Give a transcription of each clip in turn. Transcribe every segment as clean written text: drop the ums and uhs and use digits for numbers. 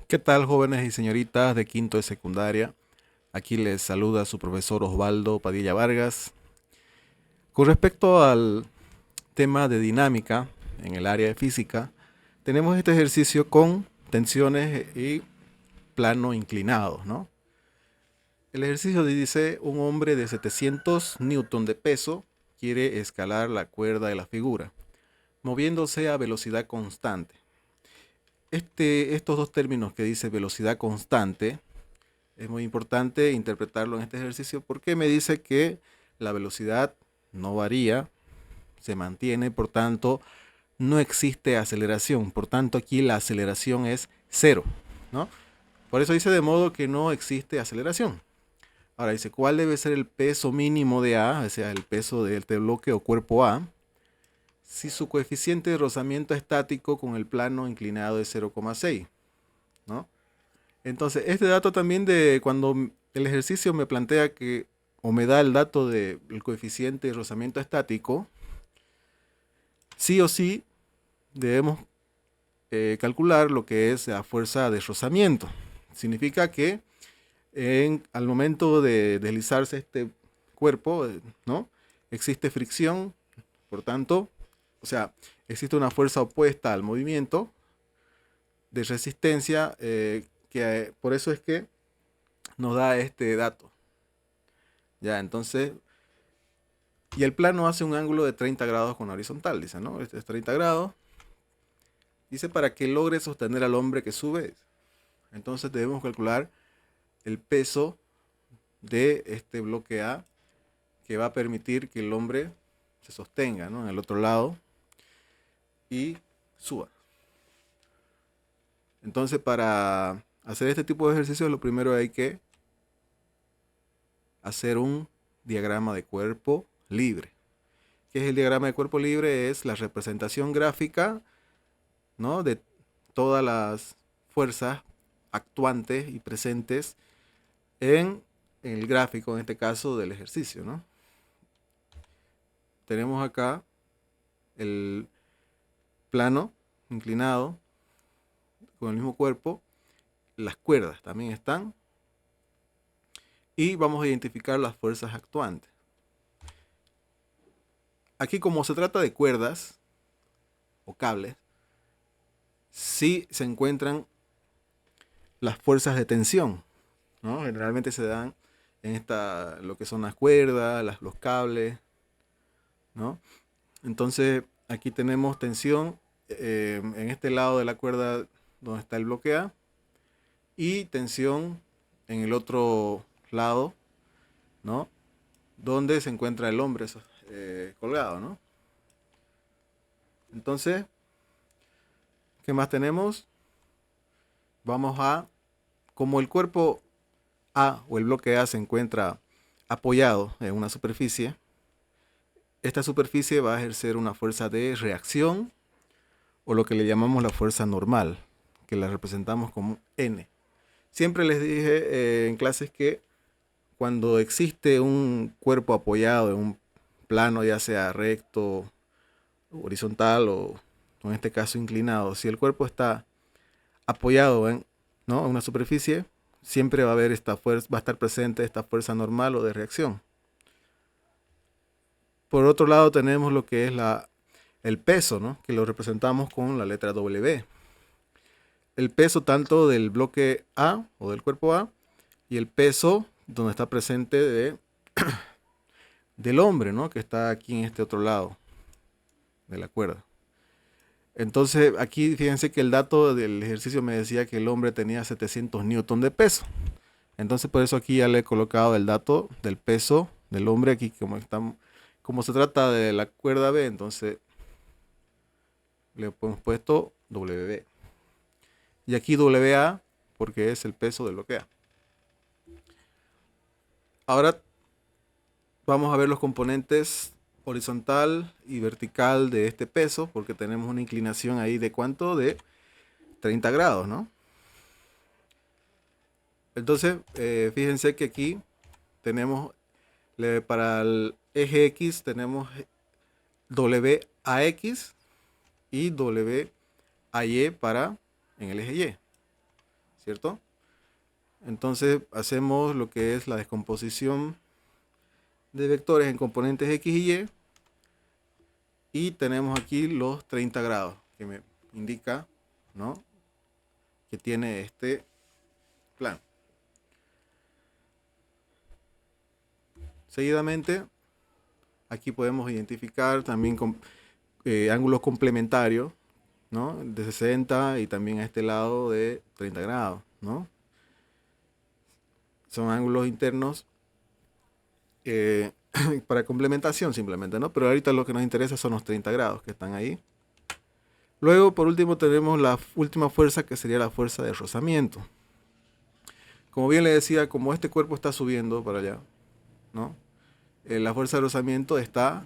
¿Qué tal, jóvenes y señoritas de quinto de secundaria? Aquí les saluda su profesor Osvaldo Padilla Vargas. Con respecto al tema de dinámica en el área de física, tenemos este ejercicio con tensiones y plano inclinado, ¿no? El ejercicio dice: un hombre de 700 newton de peso quiere escalar la cuerda de la figura, moviéndose a velocidad constante. Estos dos términos que dice velocidad constante, es muy importante interpretarlo en este ejercicio porque me dice que la velocidad no varía, se mantiene, por tanto, no existe aceleración. Por tanto, aquí la aceleración es cero, ¿no? Por eso dice de modo que no existe aceleración. Ahora dice, ¿cuál debe ser el peso mínimo de A? O sea, el peso de este bloque o cuerpo A, si su coeficiente de rozamiento estático con el plano inclinado es 0,6, ¿no? Entonces, este dato también de cuando el ejercicio me plantea que, o me da el dato del coeficiente de rozamiento estático, sí o sí debemos calcular lo que es la fuerza de rozamiento. Significa que al momento de deslizarse este cuerpo, ¿no? Existe fricción, por tanto, o sea, existe una fuerza opuesta al movimiento de resistencia, por eso es que nos da este dato. Ya, entonces, y el plano hace un ángulo de 30 grados con horizontal, dice, ¿no? Este es 30 grados. Dice para que logre sostener al hombre que sube. Entonces debemos calcular el peso de este bloque A que va a permitir que el hombre se sostenga, ¿no?, en el otro lado y suba. Entonces, para hacer este tipo de ejercicios, lo primero hay que hacer un diagrama de cuerpo libre. ¿Qué es el diagrama de cuerpo libre? Es la representación gráfica, ¿no?, de todas las fuerzas actuantes y presentes en el gráfico, en este caso del ejercicio, ¿no? Tenemos acá el plano inclinado con el mismo cuerpo, las cuerdas también están, y vamos a identificar las fuerzas actuantes. Aquí, como se trata de cuerdas o cables, sí se encuentran las fuerzas de tensión, ¿no? Generalmente se dan en lo que son las cuerdas, los cables, ¿no? Entonces aquí tenemos tensión en este lado de la cuerda donde está el bloque A, y tensión en el otro lado, ¿no?, donde se encuentra el hombre colgado, ¿no? Entonces, ¿qué más tenemos? Vamos a, como el cuerpo A o el bloque A se encuentra apoyado en una superficie, esta superficie va a ejercer una fuerza de reacción, o lo que le llamamos la fuerza normal, que la representamos como N. Siempre les dije en clases que cuando existe un cuerpo apoyado en un plano, ya sea recto, horizontal o en este caso inclinado, si el cuerpo está apoyado ¿no?, en una superficie, siempre va a haber esta fuerza, va a estar presente esta fuerza normal o de reacción. Por otro lado tenemos lo que es el peso, ¿no?, que lo representamos con la letra W. El peso tanto del bloque A o del cuerpo A, y el peso donde está presente del hombre, ¿no?, que está aquí en este otro lado de la cuerda. Entonces aquí fíjense que el dato del ejercicio me decía que el hombre tenía 700 newton de peso. Entonces por eso aquí ya le he colocado el dato del peso del hombre aquí, como se trata de la cuerda B, entonces le hemos puesto W. Y aquí WA porque es el peso del bloque A. Ahora vamos a ver los componentes horizontal y vertical de este peso, porque tenemos una inclinación ahí de ¿cuánto? De 30 grados, ¿no? Entonces, fíjense que aquí tenemos, para el eje X tenemos WAX y WAY para en el eje Y. ¿cierto? Entonces hacemos lo que es la descomposición de vectores en componentes X y Y. Y tenemos aquí los 30 grados, que me indica, ¿no?, que tiene este plan. Seguidamente, aquí podemos identificar también ángulos complementarios, ¿no?, de 60 y también a este lado de 30 grados, ¿no? Son ángulos internos para complementación simplemente, ¿no? Pero ahorita lo que nos interesa son los 30 grados que están ahí. Luego, por último, tenemos la última fuerza, que sería la fuerza de rozamiento. Como bien le decía, como este cuerpo está subiendo para allá, ¿no?, la fuerza de rozamiento está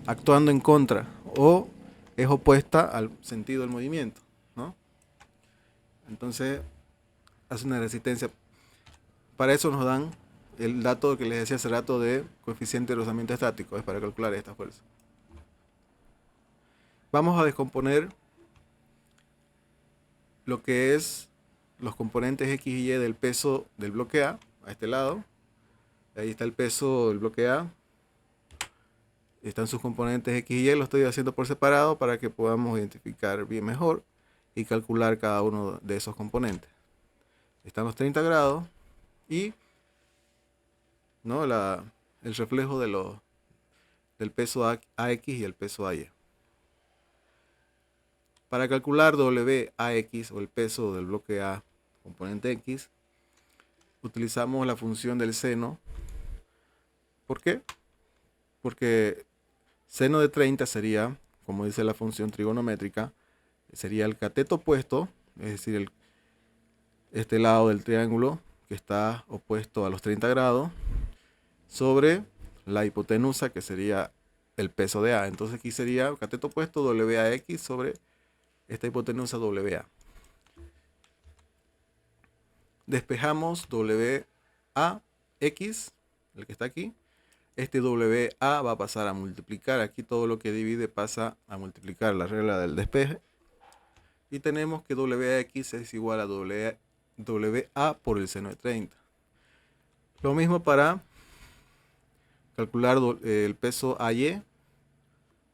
actuando en contra o es opuesta al sentido del movimiento, ¿no? Entonces, hace una resistencia. Para eso nos dan el dato que les decía hace rato de coeficiente de rozamiento estático, es para calcular esta fuerza. Vamos a descomponer lo que es los componentes X y Y del peso del bloque A este lado. Ahí está el peso del bloque A. Están sus componentes X y Y. Lo estoy haciendo por separado para que podamos identificar bien mejor y calcular cada uno de esos componentes. Están los 30 grados y, ¿no?, el reflejo del peso AX y el peso AY. Para calcular WAX, o el peso del bloque A, componente X, utilizamos la función del seno. ¿Por qué? Porque seno de 30 sería, como dice la función trigonométrica, sería el cateto opuesto, es decir, este lado del triángulo que está opuesto a los 30 grados, sobre la hipotenusa, que sería el peso de A. Entonces aquí sería cateto opuesto WAX sobre esta hipotenusa WA. Despejamos WAX, el que está aquí. Este WA va a pasar a multiplicar. Aquí todo lo que divide pasa a multiplicar, la regla del despeje. Y tenemos que WAX es igual a WA por el seno de 30. Lo mismo para calcular el peso AY,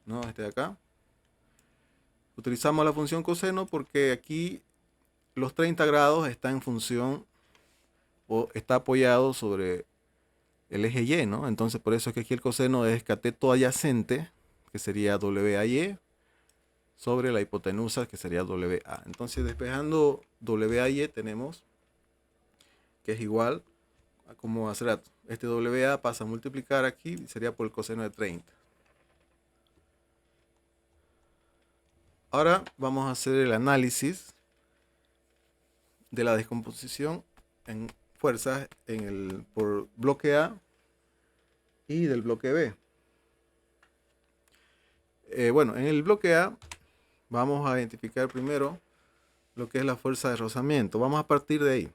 ¿no?, este de acá. Utilizamos la función coseno porque aquí los 30 grados está en función o está apoyado sobre el eje Y, ¿no? Entonces por eso es que aquí el coseno es cateto adyacente, que sería WAY, sobre la hipotenusa, que sería WA. Entonces, despejando WAY, tenemos que es igual a como hace rato. Este WA pasa a multiplicar aquí, sería por el coseno de 30. Ahora vamos a hacer el análisis de la descomposición en fuerzas por bloque A y del bloque B. Bueno, en el bloque A vamos a identificar primero lo que es la fuerza de rozamiento. Vamos a partir de ahí.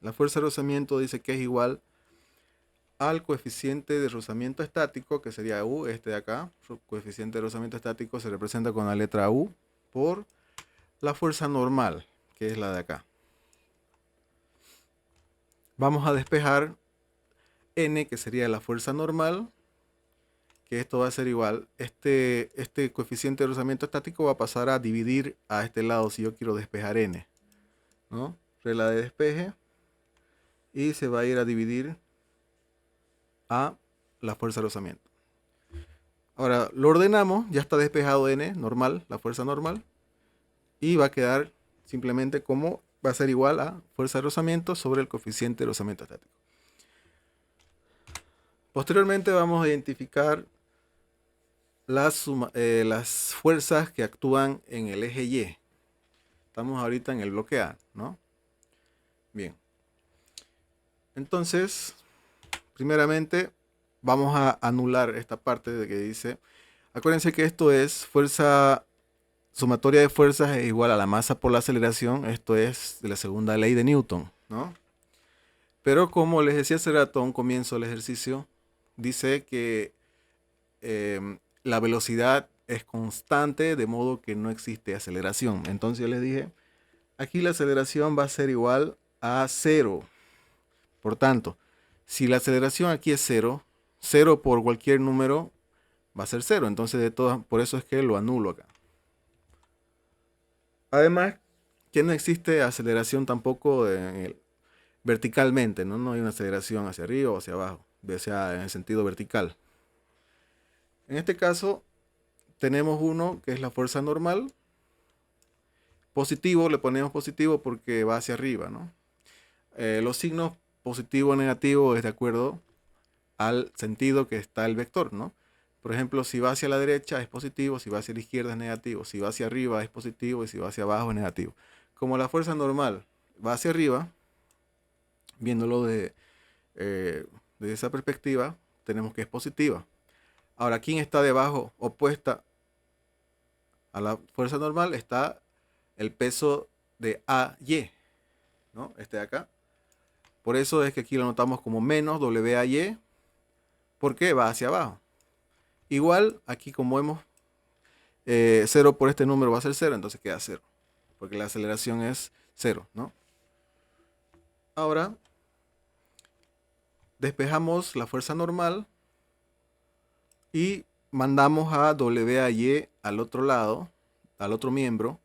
La fuerza de rozamiento dice que es igual al coeficiente de rozamiento estático, que sería U, este de acá. Su coeficiente de rozamiento estático se representa con la letra U, por la fuerza normal, que es la de acá. Vamos a despejar N, que sería la fuerza normal, que esto va a ser igual. Este coeficiente de rozamiento estático va a pasar a dividir a este lado si yo quiero despejar N, ¿no? Regla de despeje. Y se va a ir a dividir a la fuerza de rozamiento. Ahora lo ordenamos, ya está despejado N, normal, la fuerza normal. Y va a quedar simplemente como, va a ser igual a fuerza de rozamiento sobre el coeficiente de rozamiento estático. Posteriormente vamos a identificar las fuerzas que actúan en el eje Y. Estamos ahorita en el bloque A, ¿no? Bien. Entonces, primeramente, vamos a anular esta parte de que dice, acuérdense que esto es fuerza sumatoria de fuerzas es igual a la masa por la aceleración. Esto es de la segunda ley de Newton, ¿no? Pero como les decía hace rato a un comienzo del ejercicio, dice que la velocidad es constante, de modo que no existe aceleración. Entonces yo les dije aquí la aceleración va a ser igual a cero. Por tanto, si la aceleración aquí es cero, cero por cualquier número va a ser cero. Entonces, por eso es que lo anulo acá. Además, que no existe aceleración tampoco verticalmente, ¿no? No hay una aceleración hacia arriba o hacia abajo, ya sea en el sentido vertical. En este caso, tenemos uno que es la fuerza normal. Positivo, le ponemos positivo porque va hacia arriba, ¿no? Los signos positivo o negativo es de acuerdo al sentido que está el vector, ¿no? Por ejemplo, si va hacia la derecha es positivo, si va hacia la izquierda es negativo, si va hacia arriba es positivo y si va hacia abajo es negativo. Como la fuerza normal va hacia arriba, viéndolo de esa perspectiva, tenemos que es positiva. Ahora, ¿quién está debajo, opuesta a la fuerza normal? Está el peso de AY, ¿no? Este de acá. Por eso es que aquí lo notamos como menos WAY, porque va hacia abajo. Igual, aquí como hemos 0 por este número va a ser 0, entonces queda 0, porque la aceleración es 0, ¿no? Ahora, despejamos la fuerza normal y mandamos a WAY al otro lado, al otro miembro,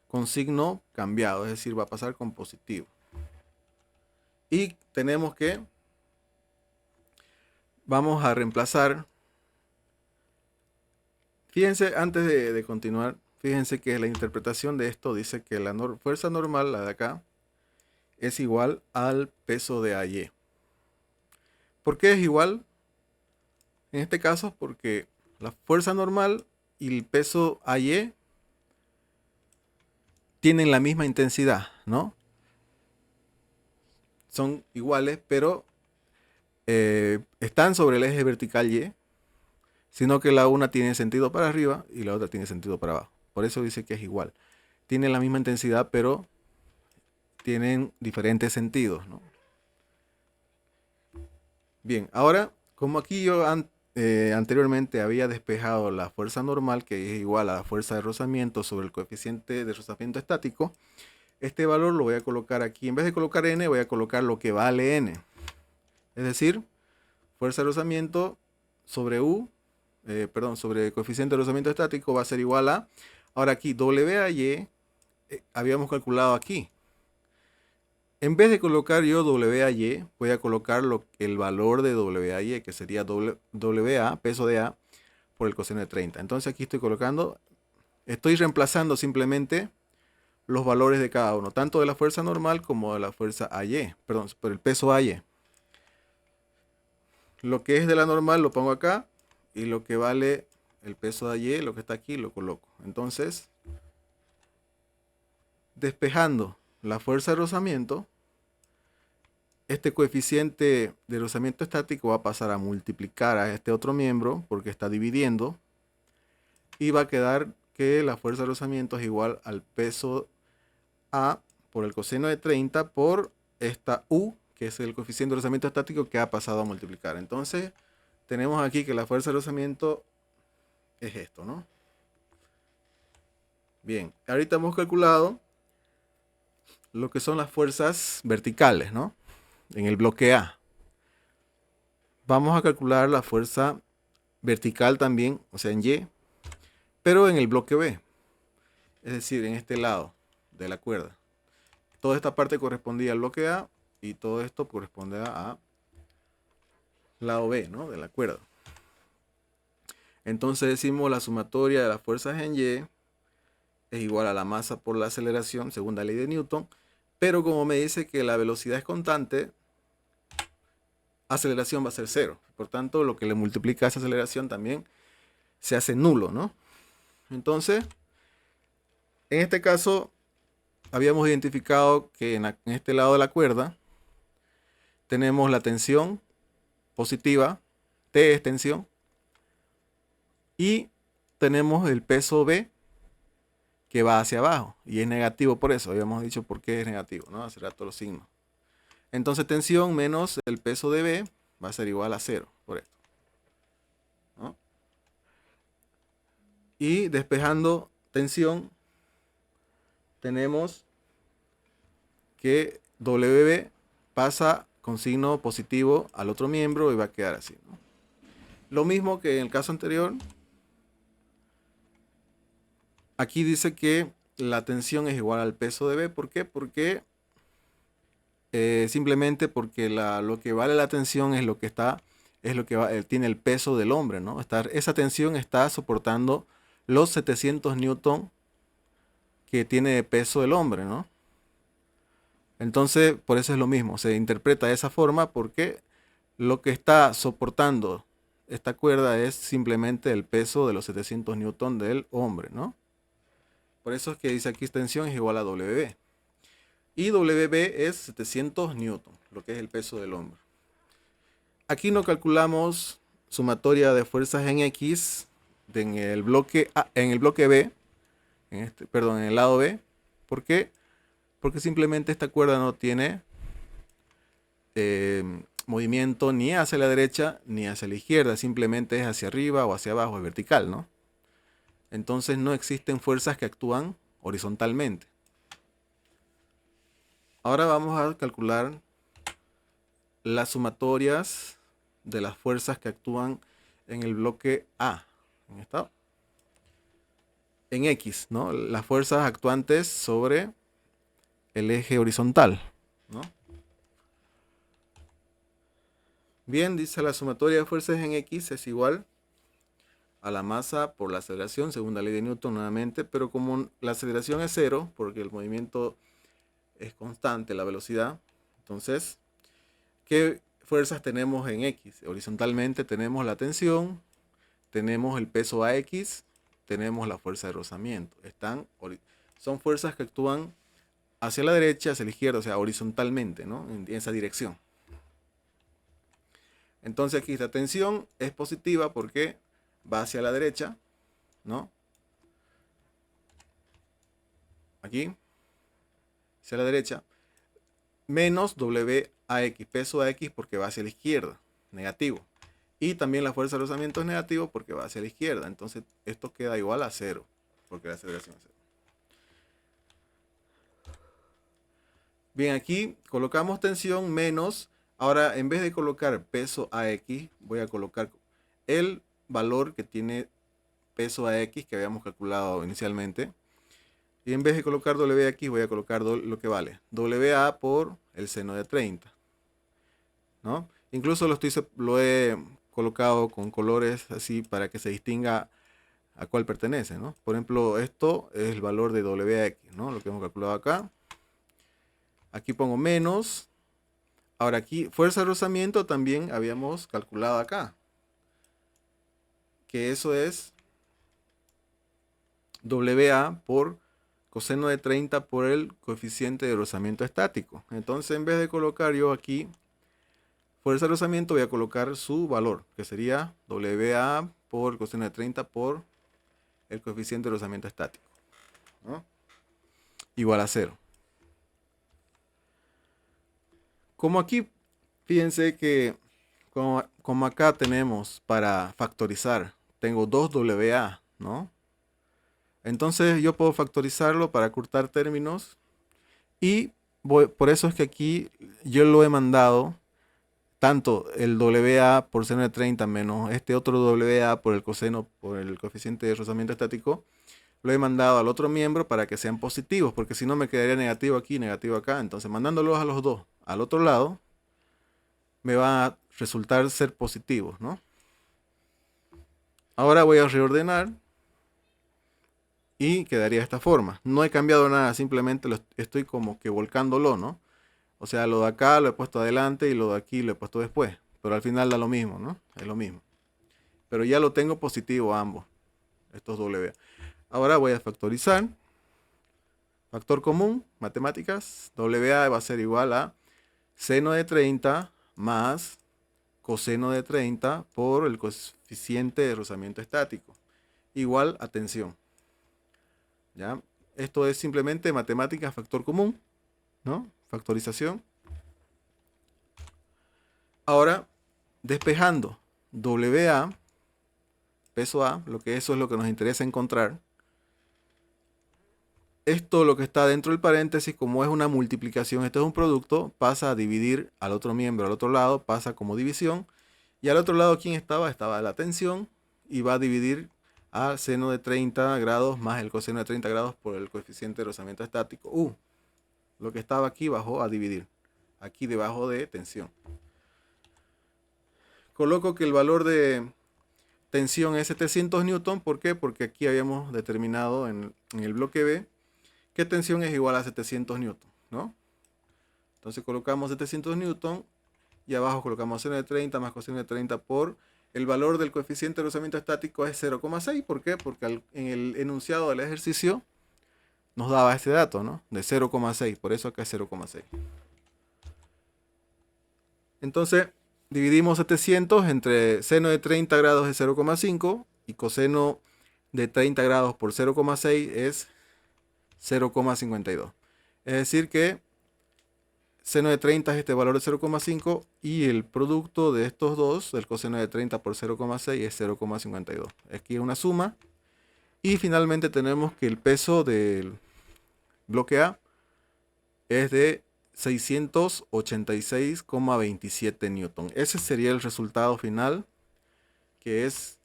con signo cambiado, es decir, va a pasar con positivo. Y tenemos que, vamos a reemplazar, fíjense, antes de continuar, fíjense que la interpretación de esto dice que la fuerza normal, la de acá, es igual al peso de AY. ¿Por qué es igual? En este caso, porque la fuerza normal y el peso AY tienen la misma intensidad, ¿no? Son iguales, pero están sobre el eje vertical Y, sino que la una tiene sentido para arriba y la otra tiene sentido para abajo. Por eso dice que es igual. Tienen la misma intensidad, pero tienen diferentes sentidos, ¿no? Bien, ahora, como aquí yo anteriormente había despejado la fuerza normal, que es igual a la fuerza de rozamiento sobre el coeficiente de rozamiento estático, este valor lo voy a colocar aquí. En vez de colocar n, voy a colocar lo que vale n. Es decir, fuerza de rozamiento sobre sobre coeficiente de rozamiento estático va a ser igual a, ahora aquí, WAY, habíamos calculado aquí. En vez de colocar yo WAY, voy a colocar el valor de WAY, que sería WA, peso de A, por el coseno de 30. Entonces aquí estoy reemplazando simplemente los valores de cada uno, tanto de la fuerza normal como de la fuerza AY, perdón, por el peso AY. Lo que es de la normal lo pongo acá y lo que vale el peso de AY, lo que está aquí, lo coloco. Entonces, despejando la fuerza de rozamiento, este coeficiente de rozamiento estático va a pasar a multiplicar a este otro miembro porque está dividiendo y va a quedar que la fuerza de rozamiento es igual al peso A por el coseno de 30 por esta U, que es el coeficiente de rozamiento estático que ha pasado a multiplicar. Entonces, tenemos aquí que la fuerza de rozamiento es esto, ¿no? Bien, ahorita hemos calculado lo que son las fuerzas verticales, ¿no? En el bloque A. Vamos a calcular la fuerza vertical también, o sea, en Y, pero en el bloque B, es decir, en este lado de la cuerda. Toda esta parte correspondía al bloque A y todo esto corresponde a lado B, ¿no? De la cuerda. Entonces decimos la sumatoria de las fuerzas en Y es igual a la masa por la aceleración, segunda ley de Newton, pero como me dice que la velocidad es constante, aceleración va a ser cero. Por tanto, lo que le multiplica a esa aceleración también se hace nulo, ¿no? Entonces, en este caso, habíamos identificado que en este lado de la cuerda tenemos la tensión positiva, T es tensión, y tenemos el peso B que va hacia abajo y es negativo por eso. Habíamos dicho por qué es negativo, ¿no? Hace rato los signos. Entonces tensión menos el peso de B va a ser igual a 0 por esto, ¿no? Y despejando tensión tenemos que WB pasa con signo positivo al otro miembro y va a quedar así, ¿no? Lo mismo que en el caso anterior. Aquí dice que la tensión es igual al peso de B. ¿Por qué? Porque simplemente porque lo que vale la tensión es lo que está, es lo que tiene el peso del hombre, ¿no? Esa tensión está soportando los 700 newton que tiene de peso el hombre, ¿no? Entonces, por eso es lo mismo, se interpreta de esa forma porque lo que está soportando esta cuerda es simplemente el peso de los 700 newton del hombre, ¿no? Por eso es que dice aquí tensión es igual a WB. Y WB es 700 newton, lo que es el peso del hombre. Aquí no calculamos sumatoria de fuerzas en X en el bloque B, perdón, en el lado B. ¿Por qué? Porque simplemente esta cuerda no tiene movimiento ni hacia la derecha ni hacia la izquierda, simplemente es hacia arriba o hacia abajo, es vertical, ¿no? Entonces no existen fuerzas que actúan horizontalmente. Ahora vamos a calcular las sumatorias de las fuerzas que actúan en el bloque A, en X, ¿no? Las fuerzas actuantes sobre el eje horizontal, ¿no? Bien, dice la sumatoria de fuerzas en X es igual a la masa por la aceleración, segunda ley de Newton nuevamente, pero como la aceleración es cero, porque el movimiento es constante, la velocidad, entonces, ¿qué fuerzas tenemos en X? Horizontalmente tenemos la tensión, tenemos el peso AX, tenemos la fuerza de rozamiento. Son fuerzas que actúan hacia la derecha, hacia la izquierda, o sea, horizontalmente, ¿no? En esa dirección. Entonces aquí la tensión es positiva porque va hacia la derecha, ¿no? Aquí, hacia la derecha, menos WAX, peso AX porque va hacia la izquierda, negativo. Y también la fuerza de rozamiento es negativo porque va hacia la izquierda. Entonces esto queda igual a cero, porque la aceleración es cero. Bien, aquí colocamos tensión menos. Ahora, en vez de colocar peso AX, voy a colocar el valor que tiene peso AX que habíamos calculado inicialmente. Y en vez de colocar WX, voy a colocar lo que vale. WA por el seno de 30. ¿No? Incluso lo he colocado con colores así para que se distinga a cuál pertenece, ¿no? Por ejemplo, esto es el valor de WX, ¿no? Lo que hemos calculado acá. Aquí pongo menos. Ahora aquí, fuerza de rozamiento también habíamos calculado acá. Que eso es WA por coseno de 30 por el coeficiente de rozamiento estático. Entonces, en vez de colocar yo aquí fuerza de rozamiento, voy a colocar su valor, que sería WA por coseno de 30 por el coeficiente de rozamiento estático, ¿no? Igual a 0. Como aquí, fíjense que como acá tenemos para factorizar, tengo 2WA, ¿no? Entonces yo puedo factorizarlo para cortar términos y por eso es que aquí yo lo he mandado tanto el WA por seno de 30 menos este otro WA por el coseno, por el coeficiente de rozamiento estático, lo he mandado al otro miembro para que sean positivos, porque si no me quedaría negativo aquí, negativo acá. Entonces mandándolos a los dos al otro lado, me va a resultar ser positivos, ¿no? Ahora voy a reordenar y quedaría de esta forma. No he cambiado nada, simplemente estoy como que volcándolo, ¿no? O sea, lo de acá lo he puesto adelante y lo de aquí lo he puesto después. Pero al final da lo mismo, ¿no? Es lo mismo. Pero ya lo tengo positivo ambos, estos W. Ahora voy a factorizar. Factor común, matemáticas. WA va a ser igual a seno de 30 más coseno de 30 por el coeficiente de rozamiento estático. Igual a tensión. ¿Ya? Esto es simplemente matemáticas, factor común, ¿no? Factorización. Ahora, despejando WA, peso A, eso es lo que nos interesa encontrar. esto, lo que está dentro del paréntesis, como es una multiplicación, esto es un producto, pasa a dividir al otro miembro, al otro lado, pasa como división. Y al otro lado, ¿quién estaba? Estaba la tensión y va a dividir a seno de 30 grados más el coseno de 30 grados por el coeficiente de rozamiento estático. Lo que estaba aquí bajó a dividir, aquí debajo de tensión. Coloco que el valor de tensión es 700 newton. ¿Por qué? Porque aquí habíamos determinado en el bloque B que tensión es igual a 700 newton, ¿no? Entonces colocamos 700 newton y abajo colocamos seno de 30 más coseno de 30 por el valor del coeficiente de rozamiento estático es 0,6. ¿Por qué? Porque en el enunciado del ejercicio nos daba este dato, ¿no? De 0,6, por eso acá es 0,6. Entonces dividimos 700 entre seno de 30 grados es 0,5 y coseno de 30 grados por 0,6 es 0,52. Es decir que seno de 30 es este valor de 0,5 y el producto de estos dos, del coseno de 30 por 0,6 es 0,52. Aquí es una suma. Y finalmente tenemos que el peso del bloque A es de 686,27 newton. Ese sería el resultado final, que es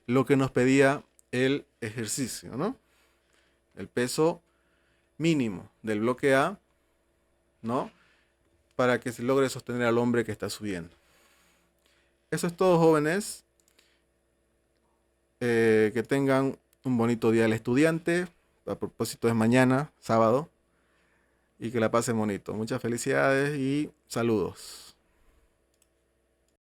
lo que nos pedía el ejercicio, ¿no? El peso mínimo del bloque A, ¿no? Para que se logre sostener al hombre que está subiendo. Eso es todo, jóvenes. Que tengan un bonito día del estudiante. A propósito es mañana, sábado. Y que la pasen bonito. Muchas felicidades y saludos.